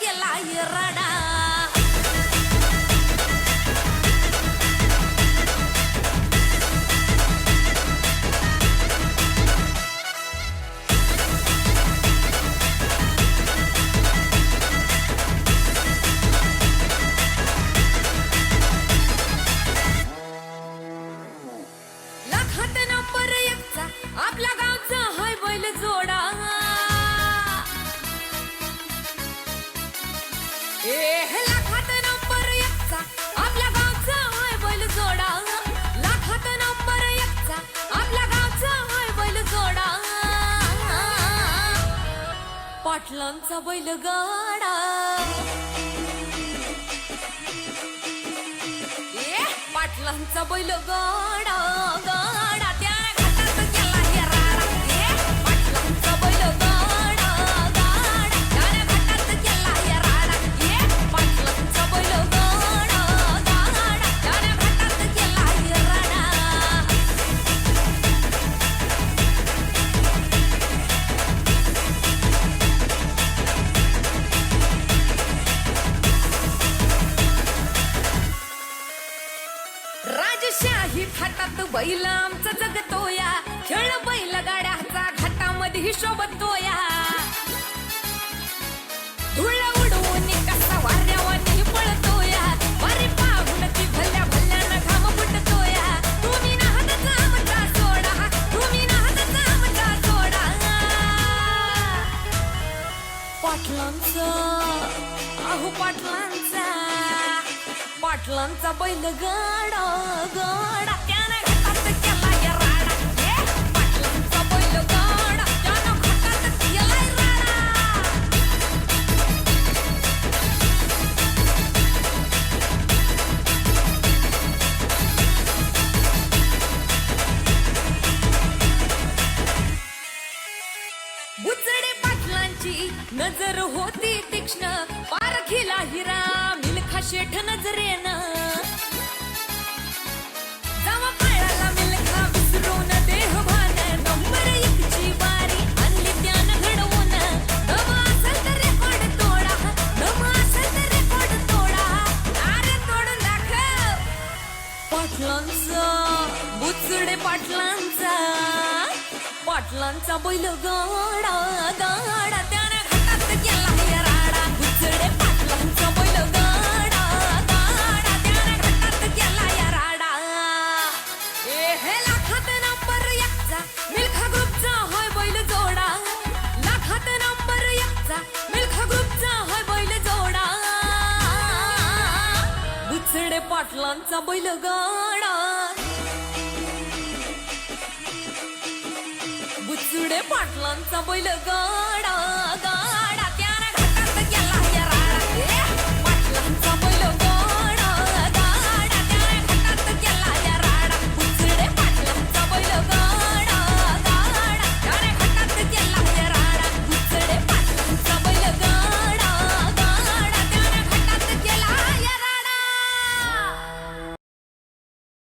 केला राडा. लाखात नंबर एकचा आपल्या गावचा हाय बैल जोडा. लाखात नंबर एकचा आपल्या गावचा हाय बैल जोडा. लाखात नंबर एकचा आपल्या गावचा हाय बैल जोडा. पाटलांचा बैल गाडा. पाटलांचा बैल गाडा गाडा त्याने घाटात केला राडा. पाटलांचा बैल गाडा गाडा त्याने घाटात केला राडा. पाटलांचा बैल गाडा गाडा त्याने घाटात केला राडा. राजशाही थाटात बैल आमचा जगतोया. खेळ बैल गाड्याचा घाटामध्ये शोभतोया. धुळ उडवून कसा वाऱ्यावानी पळतोया. वारी पाहून ती भल्या भल्यानं घाम फुटतोया. तुम्ही नाहतचा आमचा सोडा. तुम्ही नाहतचा आमचा सोडा. पाटलांचा अहो पाटलांचा. पाटलांचा बैल गाडा गाडा त्याने घाटात केला राडा. पाटलांचा बैल गाडा त्यानं घाटात केला राडा. बुचडे पाटलांची नजर होती तीक्ष्ण. पारखीला हिरा मिल्खा शेठ नजरेनं. जावा पाळाला मिल्खा विसरून देहभान. नंबर एकची बारी आणली त्यानं घडवून. दम असेल तर रेकॉर्ड तोडा. दम असेल तर रेकॉर्ड तोडा. अरे तोडून दाखव. पाटलांचा बुचडे पाटलांचा. पाटलांचा बैल गाडा गाडा त्याने घाटात केला राडा. बुचडे पाटलांचा बैल गाडा गाडा त्याने घाटात केला राडा. लाखात नंबर एकचा मिल्खा ग्रुपचा हाय बैल जोडा. लाखात नंबर एकचा मिल्खा ग्रुपचा हाय बैल जोडा. बुचडे पाटलांचा बैल गाडा. बुचडे पाटलांचा बैल गाडा